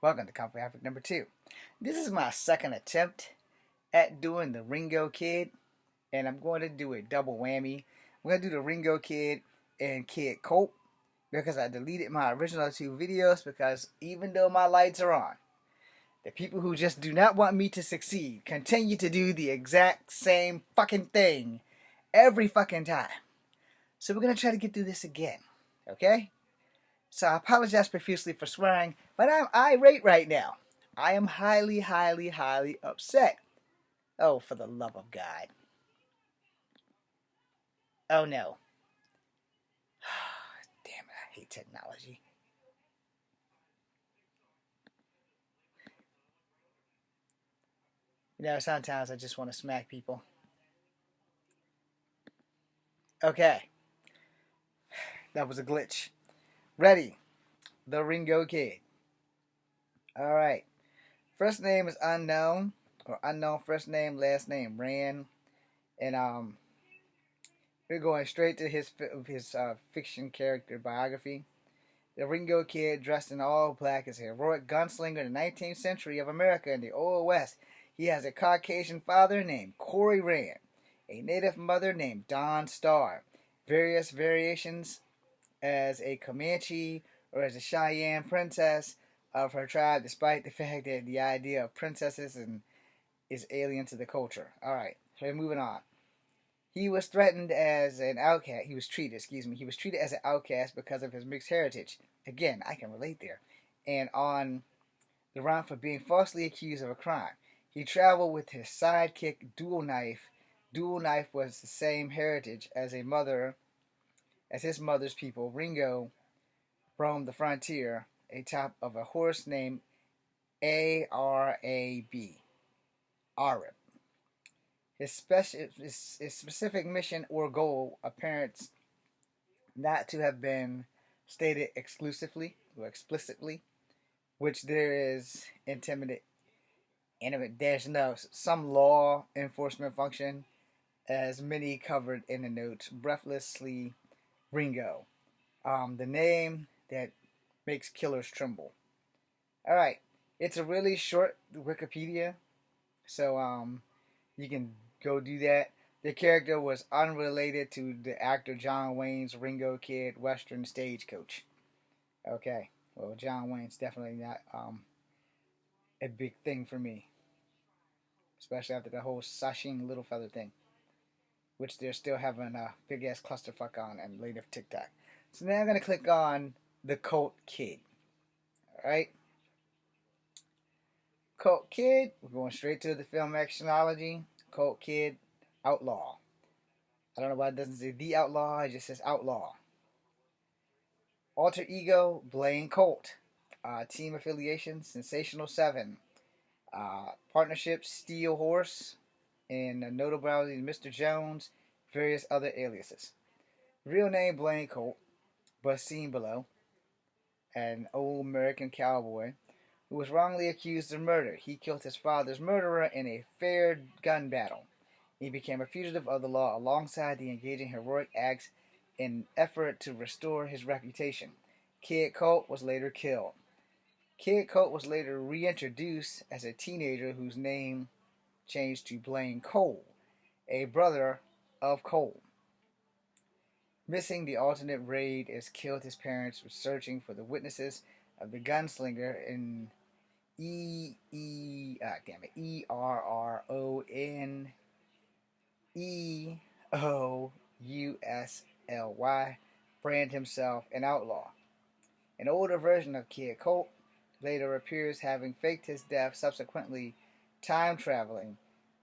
Welcome to Comfort Afric number 2. This is my second attempt at doing the Ringo Kid, and I'm going to do a double whammy. I'm going to do the Ringo Kid and Kid Colt because I deleted my original 2 videos because even though my lights are on, the people who just do not want me to succeed continue to do the exact same fucking thing every fucking time. So we're going to try to get through this again, okay? So I apologize profusely for swearing, but I'm irate right now. I am highly, highly, highly upset. Oh, for the love of God. Oh no. Damn it, I hate technology. Sometimes I just want to smack people. Okay, that was a glitch. Ready. The Ringo Kid. Alright. First name is unknown, or unknown first name, last name Rand. And we're going straight to his fiction character biography. The Ringo Kid, dressed in all black, is a heroic gunslinger in the 19th century of America in the Old West. He has a Caucasian father named Corey Rand, a native mother named Dawn Starr, various variations as a Comanche or as a Cheyenne princess of her tribe, despite the fact that the idea of princesses is alien to the culture. Alright, so moving on. He was threatened as an outcast. He was treated as an outcast because of his mixed heritage. Again, I can relate there. And on the run for being falsely accused of a crime. He traveled with his sidekick Dual Knife. Dual Knife was the same heritage as his mother's people. Ringo roamed the frontier atop of a horse named Arab. Arab. His specific mission or goal appears not to have been stated exclusively or explicitly, which there is there's no some law enforcement function, as many covered in the notes. Breathlessly, Ringo, the name that makes killers tremble. All right, it's a really short Wikipedia, so you can go do that. The character was unrelated to the actor John Wayne's Ringo Kid Western Stagecoach. Okay, well, John Wayne's definitely not a big thing for me, especially after the whole Sashing Little Feather thing, which they're still having a big ass clusterfuck on and later TikTok. So now I'm gonna click on the Colt Kid. All right, Colt Kid. We're going straight to the film actionology. Colt Kid, outlaw. I don't know why it doesn't say the outlaw. It just says outlaw. Alter ego, Blaine Colt. Team affiliation, Sensational 7. Partnership, Steel Horse. And notability, Mr. Jones. Various other aliases. Real name, Blaine Colt, but seen below. An old American cowboy who was wrongly accused of murder. He killed his father's murderer in a fair gun battle. He became a fugitive of the law alongside the engaging heroic acts in an effort to restore his reputation. Kid Colt was later killed. Kid Colt was later reintroduced as a teenager whose name changed to Blaine Cole, a brother of Cole. Missing the alternate raid as killed his parents were searching for the witnesses of the gunslinger in ERRONEOUSLY, brand himself an outlaw. An older version of Kid Colt later appears having faked his death, subsequently time traveling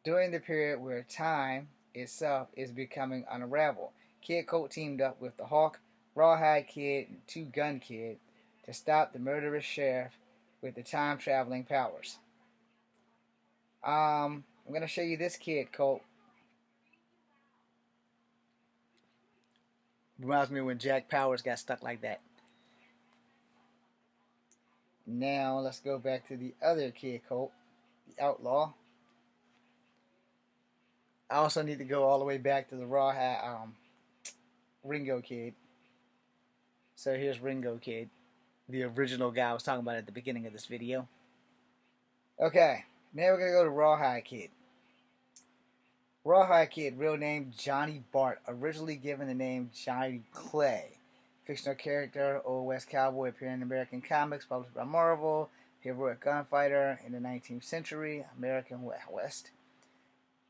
during the period where time itself is becoming unraveled. Kid Colt teamed up with the Hawk, Rawhide Kid, and Two Gun Kid to stop the murderous sheriff with the time traveling powers. I'm going to show you this Kid Colt. Reminds me when Jack Powers got stuck like that. Now let's go back to the other Kid Colt, the outlaw. I also need to go all the way back to the Ringo Kid. So here's Ringo Kid. the original guy I was talking about at the beginning of this video. Okay, now we're going to go to Rawhide Kid. Rawhide Kid, real name Johnny Bart, originally given the name Johnny Clay. Fictional character, Old West cowboy appearing in American comics, published by Marvel. Heroic gunfighter in the 19th century, American West.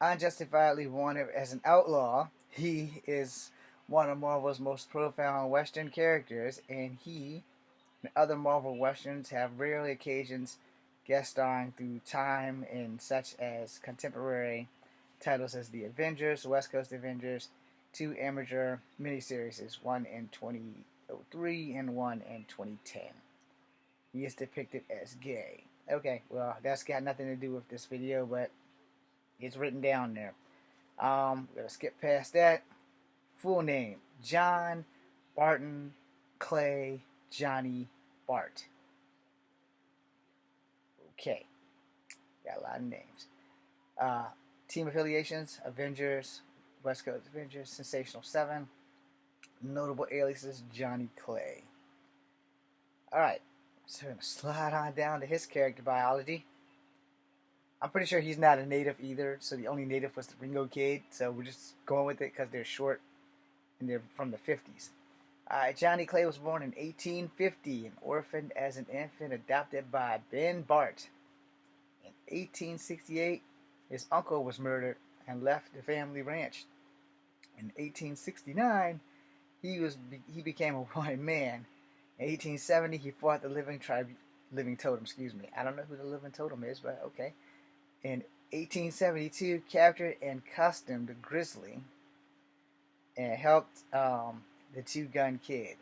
Unjustifiably wanted as an outlaw, he is one of Marvel's most profound Western characters, and he and other Marvel Westerns have rarely occasions guest starring through time in such as contemporary titles as The Avengers, West Coast Avengers, two amateur miniseries, one in 2003 and one in 2010. He is depicted as gay. Okay, well, that's got nothing to do with this video, but it's written down there. We're going to skip past that. Full name, John Barton Clay Johnny Bart. Okay, got a lot of names. Team affiliations, Avengers, West Coast Avengers, Sensational 7. Notable aliases, Johnny Clay. Alright, so we're going to slide on down to his character biology. I'm pretty sure he's not a native either, so the only native was the Ringo Kid, so we're just going with it because they're short and they're from the 50s. Johnny Clay was born in 1850 and orphaned as an infant, adopted by Ben Bart. In 1868, his uncle was murdered and left the family ranch. In 1869, he became a wanted man. In 1870, he fought the living totem. I don't know who the living totem is, but okay. In 1872, captured and costumed Grizzly and helped the Two-Gun Kid.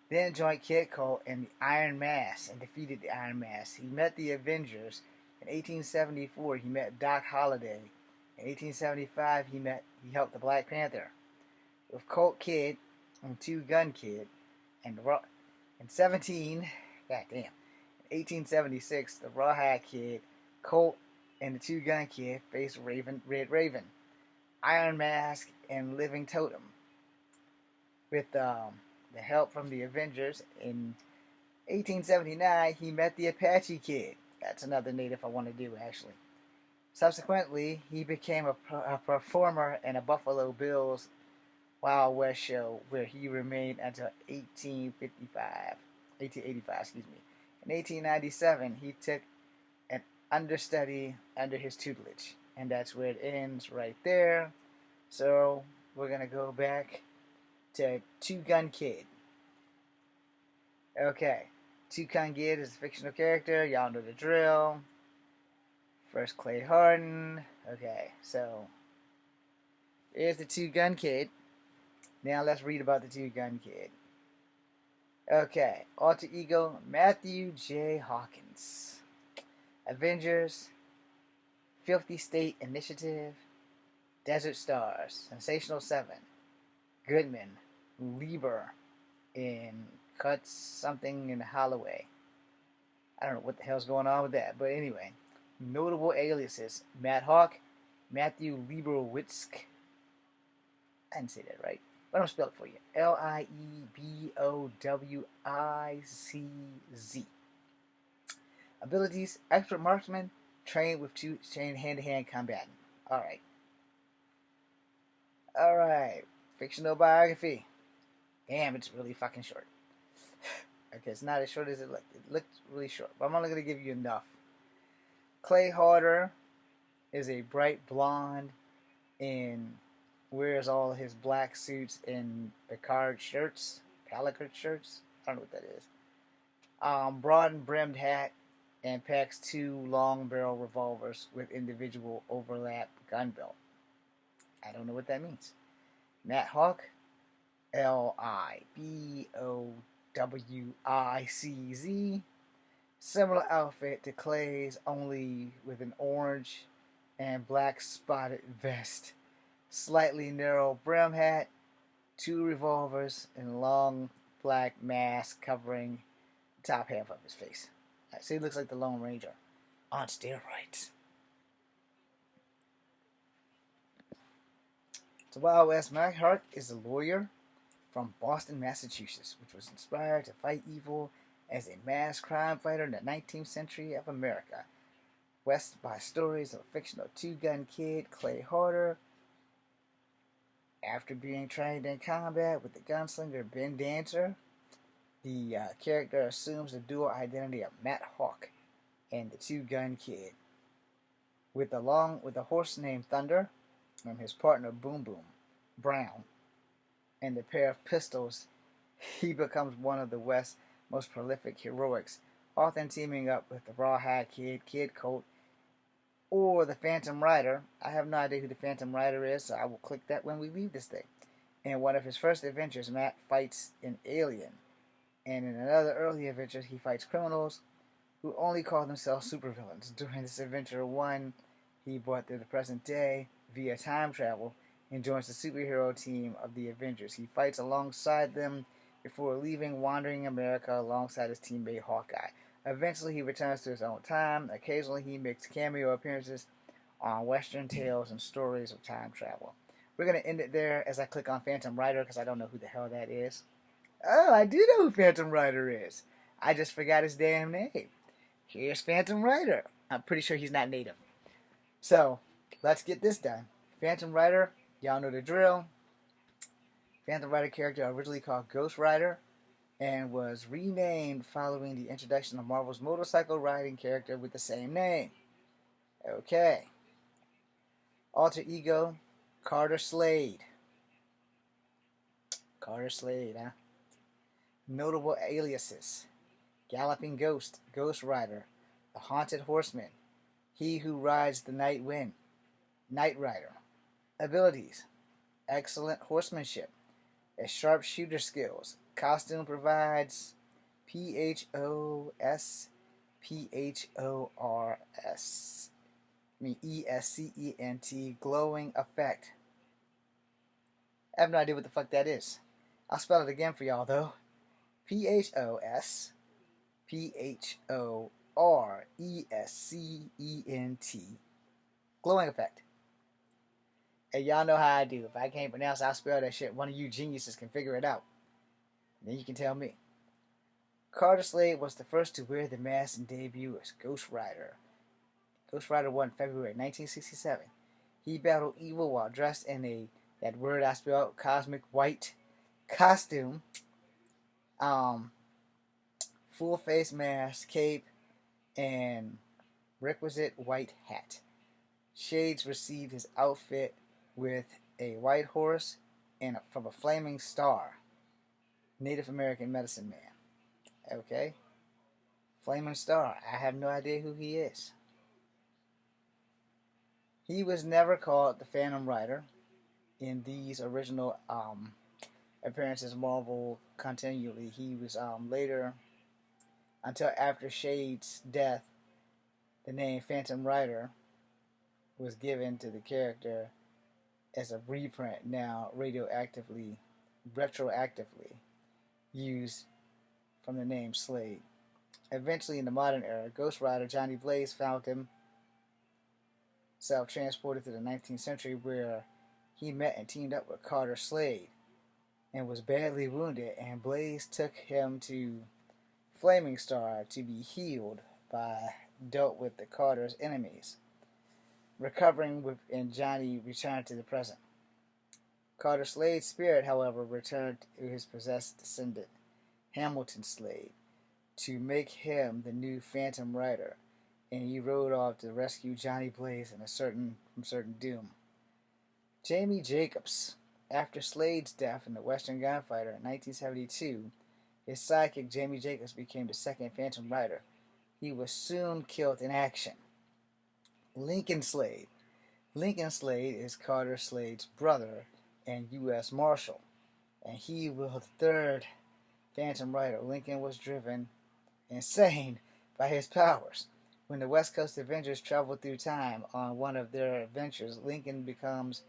Then joined Kid Colt and the Iron Mask and defeated the Iron Mask. He met the Avengers. In 1874, he met Doc Holliday. In 1875, he helped the Black Panther. With Colt Kid and Two-Gun Kid and in 1876, the Rawhide Kid, Colt, and the Two-Gun Kid faced Red Raven, Iron Mask, and Living Totem. With the help from the Avengers, in 1879, he met the Apache Kid. That's another native I want to do, actually. Subsequently, he became a performer in a Buffalo Bills Wild West show, where he remained until 1885. In 1897, he took an understudy under his tutelage, and that's where it ends right there. So we're gonna go back to Two-Gun Kid. Okay, Two-Gun Kid is a fictional character. Y'all know the drill. First Clay Harden. Okay, so here's the Two-Gun Kid. Now let's read about the Two-Gun Kid. Okay, alter ego Matthew J. Hawkins. Avengers, 50 State Initiative, Desert Stars, Sensational 7, Goodman, Lieber, in Cuts something in Holloway. I don't know what the hell's going on with that, but anyway. Notable aliases: Matt Hawk, Matthew Lieberwitzk. I didn't say that right, but I'm spell it for you. Liebowicz. Abilities: expert marksman, trained hand-to-hand combatant. Alright. Fictional biography. Damn, it's really fucking short. Okay, it's not as short as it looked. It looked really short, but I'm only going to give you enough. Clay Harder is a bright blonde and wears all his black suits and Picard shirts. Pelican shirts? I don't know what that is. Broad and brimmed hat and packs two long barrel revolvers with individual overlap gun belt. I don't know what that means. Matt Hawk, Liebowicz. Similar outfit to Clay's, only with an orange and black spotted vest, slightly narrow brim hat, two revolvers, and a long black mask covering the top half of his face. So he looks like the Lone Ranger on steroids. So Wild West Matt Hart is a lawyer from Boston, Massachusetts, which was inspired to fight evil as a mass crime fighter in the 19th century of America. West by stories of fictional two-gun kid Clay Harder. After being trained in combat with the gunslinger Ben Dancer, the character assumes the dual identity of Matt Hawk and the two-gun kid. With a horse named Thunder and his partner Boom Boom Brown, and a pair of pistols, he becomes one of the West's most prolific heroics, often teaming up with the Rawhide Kid, Kid Colt, or the Phantom Rider. I have no idea who the Phantom Rider is, so I will click that when we leave this thing. In one of his first adventures, Matt fights an alien, and in another early adventure, he fights criminals who only call themselves supervillains. During this adventure, one he brought to the present day via time travel and joins the superhero team of the Avengers. He fights alongside them before leaving wandering America alongside his teammate Hawkeye. Eventually, he returns to his own time. Occasionally, he makes cameo appearances on Western tales and stories of time travel. We're going to end it there as I click on Phantom Rider because I don't know who the hell that is. Oh, I do know who Phantom Rider is. I just forgot his damn name. Here's Phantom Rider. I'm pretty sure he's not native. So, let's get this done. Phantom Rider, y'all know the drill. Phantom Rider character originally called Ghost Rider and was renamed following the introduction of Marvel's motorcycle riding character with the same name. Okay. Alter ego, Carter Slade. Carter Slade, huh? Notable aliases: Galloping Ghost, Ghost Rider, the Haunted Horseman, He Who Rides the Night Wind, Knight Rider. Abilities: excellent horsemanship, a sharpshooter skills. Costume provides PHOS, PHORS, ESCENT, glowing effect. I have no idea what the fuck that is. I'll spell it again for y'all though. PHOS, PHORESCENT, glowing effect. And y'all know how I do. If I can't pronounce, I'll spell that shit. One of you geniuses can figure it out. Then you can tell me. Carter Slade was the first to wear the mask and debut as Ghost Rider. Ghost Rider won February 1967. He battled evil while dressed in that word I spelled, cosmic white costume, full face mask, cape, and requisite white hat. Shades received his outfit with a white horse and from a flaming star. Native American medicine man. Okay. Flaming Star. I have no idea who he is. He was never called the Phantom Rider in these original appearances. Marvel continually. He was later, until after Shade's death, the name Phantom Rider was given to the character as a reprint, now retroactively used from the name Slade. Eventually, in the modern era, Ghost Rider Johnny Blaze found himself transported to the 19th century, where he met and teamed up with Carter Slade and was badly wounded, and Blaze took him to Flaming Star to be healed dealt with the Carter's enemies. Recovering and Johnny returned to the present. Carter Slade's spirit, however, returned to his possessed descendant, Hamilton Slade, to make him the new Phantom Rider, and he rode off to rescue Johnny Blaze from certain doom. Jamie Jacobs. After Slade's death in the Western Gunfighter in 1972, his sidekick Jamie Jacobs became the second Phantom Rider. He was soon killed in action. Lincoln Slade. Lincoln Slade is Carter Slade's brother and U.S. Marshal, and he was the third Phantom Rider. Lincoln was driven insane by his powers. When the West Coast Avengers travel through time on one of their adventures, Lincoln becomes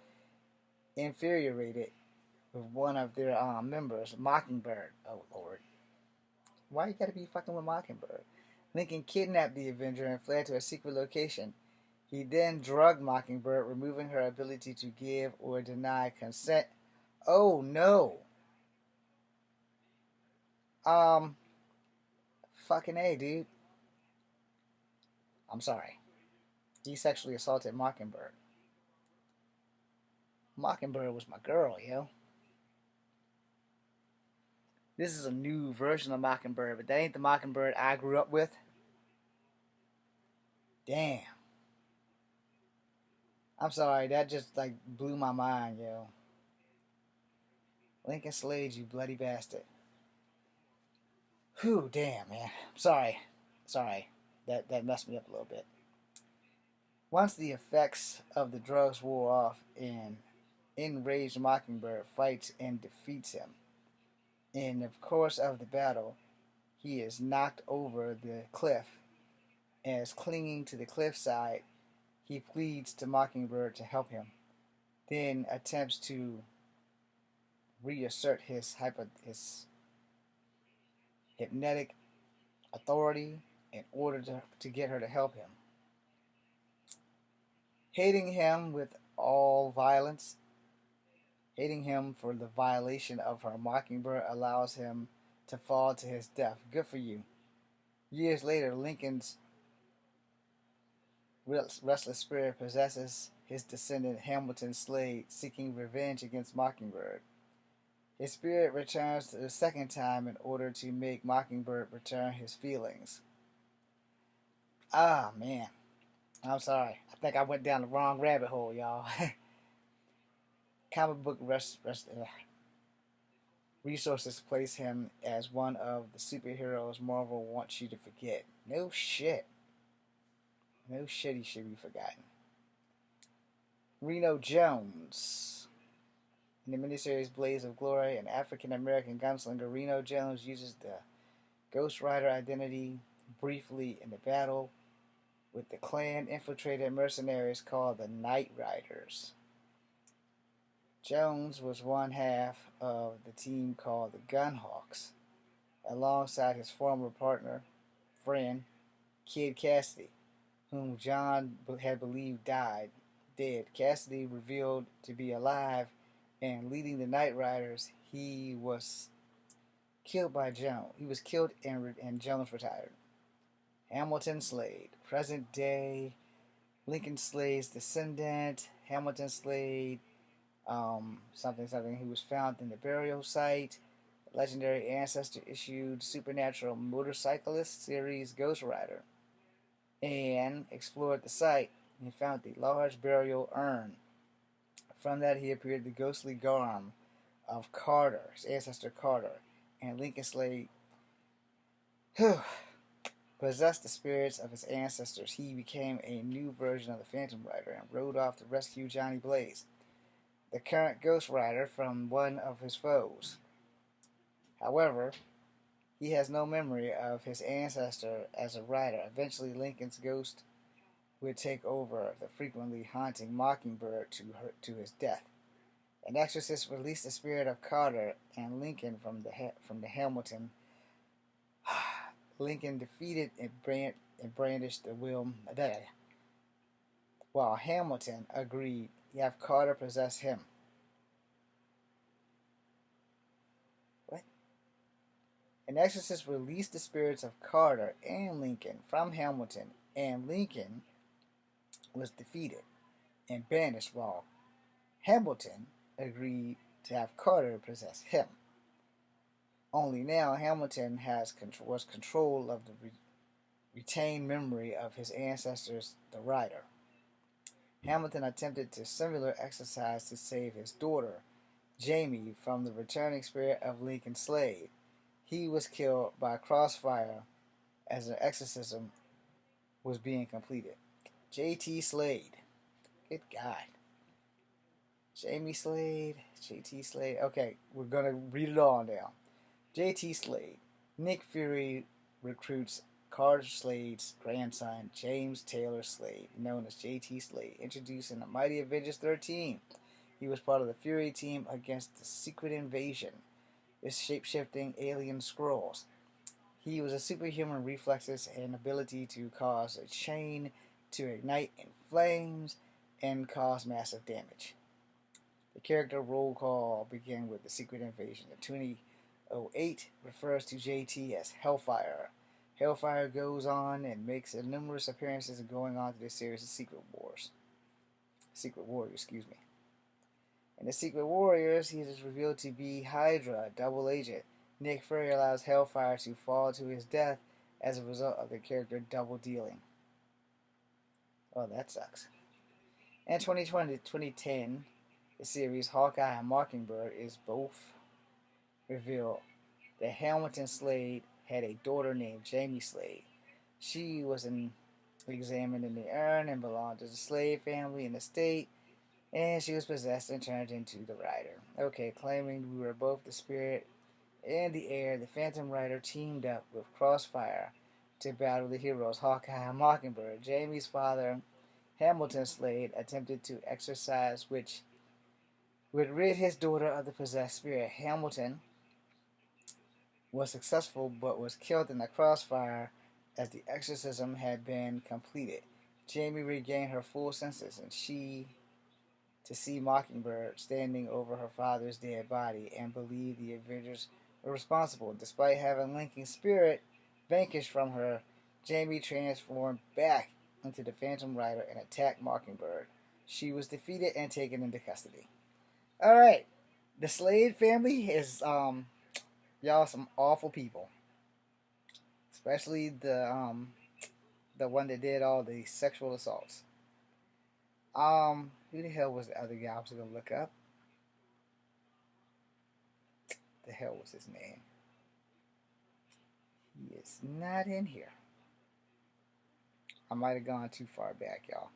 infuriated with one of their members, Mockingbird. Oh, Lord. Why you gotta be fucking with Mockingbird? Lincoln kidnapped the Avenger and fled to a secret location. He then drugged Mockingbird, removing her ability to give or deny consent. Oh, no. Fucking A, dude. I'm sorry. He sexually assaulted Mockingbird. Mockingbird was my girl, yo. This is a new version of Mockingbird, but that ain't the Mockingbird I grew up with. Damn. I'm sorry, that just like blew my mind, yo. Lincoln Slade, you bloody bastard. Whew, damn, man. Sorry. Sorry. That messed me up a little bit. Once the effects of the drugs wore off, an enraged Mockingbird fights and defeats him. In the course of the battle, he is knocked over the cliff. As clinging to the cliffside, he pleads to Mockingbird to help him, then attempts to reassert his hypnotic authority in order to get her to help him. Hating him for the violation of her, Mockingbird allows him to fall to his death. Good for you. Years later, Lincoln's restless spirit possesses his descendant Hamilton Slade, seeking revenge against Mockingbird. His spirit returns the second time in order to make Mockingbird return his feelings. Ah, man. I'm sorry. I think I went down the wrong rabbit hole, y'all. Comic book resources place him as one of the superheroes Marvel wants you to forget. No shit. No shit, he should be forgotten. Reno Jones. In the miniseries Blaze of Glory, an African-American gunslinger, Reno Jones uses the Ghost Rider identity briefly in the battle with the Klan-infiltrated mercenaries called the Night Riders. Jones was one half of the team called the Gunhawks, alongside his former friend, Kid Cassidy, whom John had believed dead. Cassidy revealed to be alive and leading the Night Riders. He was killed by Jones. He was killed and Jones retired. Hamilton Slade, present day Lincoln Slade's descendant. Hamilton Slade, something. He was found in the burial site. Legendary ancestor issued Supernatural Motorcyclist series Ghost Rider, and explored the site. He found the large burial urn. From that, he appeared the ghostly garb of Carter, his ancestor Carter, and Lincoln Slade possessed the spirits of his ancestors. He became a new version of the Phantom Rider and rode off to rescue Johnny Blaze, the current Ghost Rider, from one of his foes. However, he has no memory of his ancestor as a rider. Eventually, Lincoln's ghost would take over, the frequently haunting Mockingbird to his death. An exorcist released the spirit of Carter and Lincoln from the Hamilton. Lincoln defeated and brandished the will, while Hamilton agreed to have Carter possess him. What? An exorcist released the spirits of Carter and Lincoln from Hamilton, and Lincoln was defeated and banished, while Hamilton agreed to have Carter possess him. Only now Hamilton was control of the retained memory of his ancestors, the Rider. Hamilton attempted to similar exercise to save his daughter, Jamie, from the returning spirit of Lincoln Slade. He was killed by crossfire as an exorcism was being completed. J.T. Slade. Good God. Jamie Slade, J.T. Slade. Okay, we're going to read it all now. J.T. Slade. Nick Fury recruits Carter Slade's grandson, James Taylor Slade, known as J.T. Slade, introduced in the Mighty Avengers 13. He was part of the Fury team against the Secret Invasion, its shape-shifting alien Skrulls. He was a superhuman reflexes and ability to cause a chain to ignite in flames and cause massive damage. The character roll call began with the Secret Invasion. The 2008 refers to JT as Hellfire. Hellfire goes on and makes numerous appearances going on to this series of Secret Warriors, excuse me. In the Secret Warriors, he is revealed to be Hydra, double agent. Nick Fury allows Hellfire to fall to his death as a result of the character double dealing. Oh, that sucks. In 2020 2010, the series Hawkeye and Mockingbird is both revealed that Hamilton Slade had a daughter named Jamie Slade. She was examined in the urn and belonged to the Slade family in the state, and she was possessed and turned into the Rider. Okay, claiming we were both the spirit and the air, the Phantom Rider teamed up with Crossfire to battle the heroes Hawkeye and Mockingbird. Jamie's father, Hamilton Slade, attempted to exorcise which would rid his daughter of the possessed spirit. Hamilton was successful but was killed in the crossfire as the exorcism had been completed. Jamie regained her full senses and she to see Mockingbird standing over her father's dead body and believed the Avengers were responsible. Despite having Lincoln's spirit vanquished from her, Jamie transformed back into the Phantom Rider and attacked Mockingbird. She was defeated and taken into custody. Alright, the Slade family is, y'all, some awful people. Especially the one that did all the sexual assaults. Who the hell was the other guy I was gonna look up? The hell was his name? He is not in here. I might have gone too far back, y'all.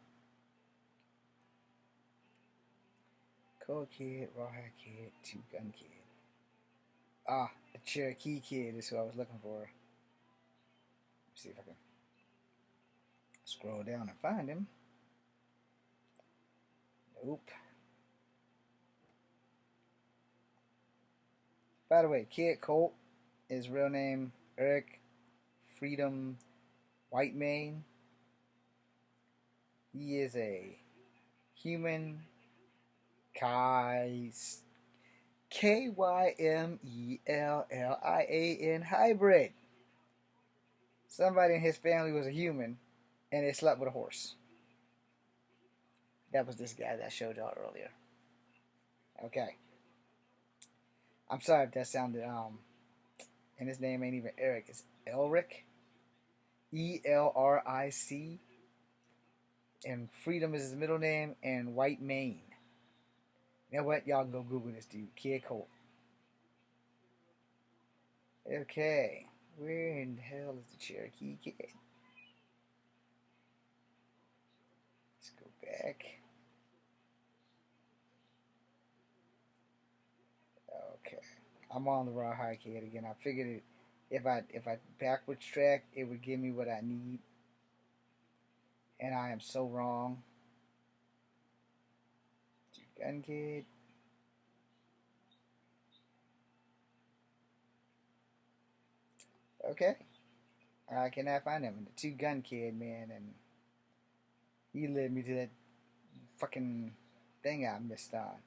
Cold Kid, Rawhide Kid, Two Gun Kid. The Cherokee Kid is who I was looking for. Let's see if I can scroll down and find him. Nope. By the way, Kid Colt, his real name Eric Freedom Whitemane. He is a human Kymelian hybrid. Somebody in his family was a human and they slept with a horse. That was this guy that I showed y'all earlier. Okay. I'm sorry if that sounded, and his name ain't even Eric, it's Elric. Elric. And Freedom is his middle name, and Whitemane. You know what? Y'all can go Google this dude. Kid Colt. Okay. Where in the hell is the Cherokee Kid? Let's go back. Okay. I'm on the Rawhide Kid again. I figured it, if I backwards track, it would give me what I need. And I am so wrong. Gun Kid. Okay. I cannot find him. The Two Gun Kid, man, and he led me to that fucking thing I missed on.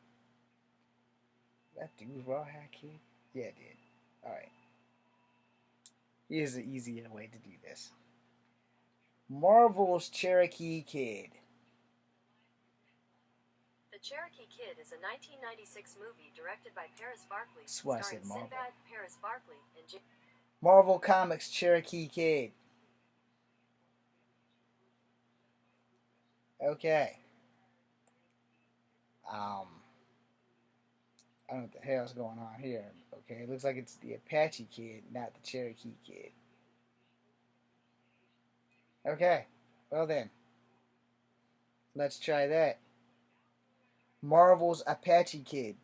That dude Rawhide Kid? Yeah, it did. Alright. Here's the easier way to do this. Marvel's Cherokee Kid. The Cherokee Kid is a 1996 movie directed by Paris Barkley, That's why I starring said Marvel. Sinbad, Paris Barkley, and Marvel Comics Cherokee Kid. Okay. I don't know what the hell's going on here. Okay, it looks like it's the Apache Kid, not the Cherokee Kid. Okay, well then. Let's try that. Marvel's Apache Kid.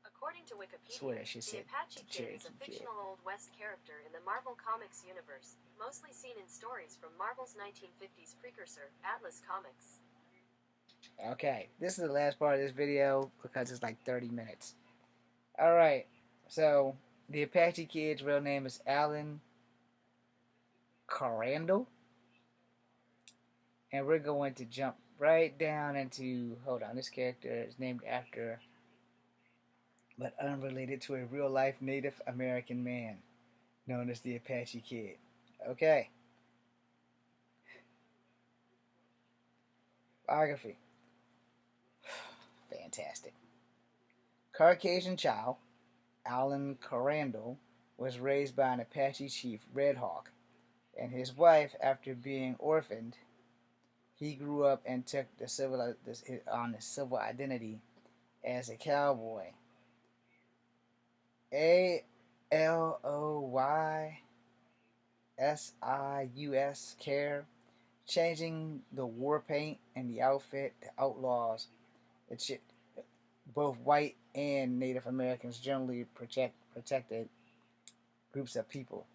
According to Wikipedia, Swear she the said Apache the Kid is a Cherokee fictional Old West character in the Marvel Comics universe, mostly seen in stories from Marvel's 1950s precursor, Atlas Comics. Okay, this is the last part of this video because it's like 30 minutes. Alright, so the Apache Kid's real name is Alan Carandle. And we're going to jump right down into, hold on, this character is named after, but unrelated to a real life Native American man. known as the Apache Kid. Okay. Biography. Fantastic. Caucasian child, Alan Carandall was raised by an Apache chief, Red Hawk, and his wife. After being orphaned, he grew up and took on his civil identity as a cowboy. Aloysius care, changing the war paint and the outfit to outlaws. It should, both white and Native Americans generally protected groups of people.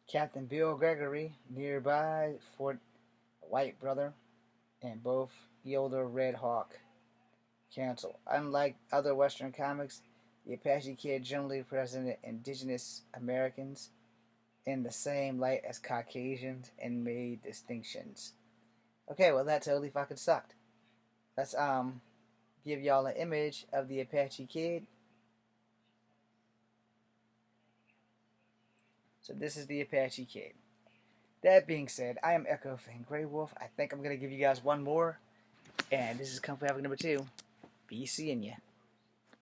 Captain Bill Gregory, nearby Fort White Brother, and both Yoder Red Hawk Council. Unlike other Western comics, the Apache Kid generally presented indigenous Americans in the same light as Caucasians and made distinctions. Okay, well that totally fucking sucked. Let's give y'all an image of the Apache Kid. So this is the Apache Kid. That being said, I am Echo Fan Grey Wolf. I think I'm gonna give you guys one more, and this is Kung Fu Africa number 2. Be seeing ya.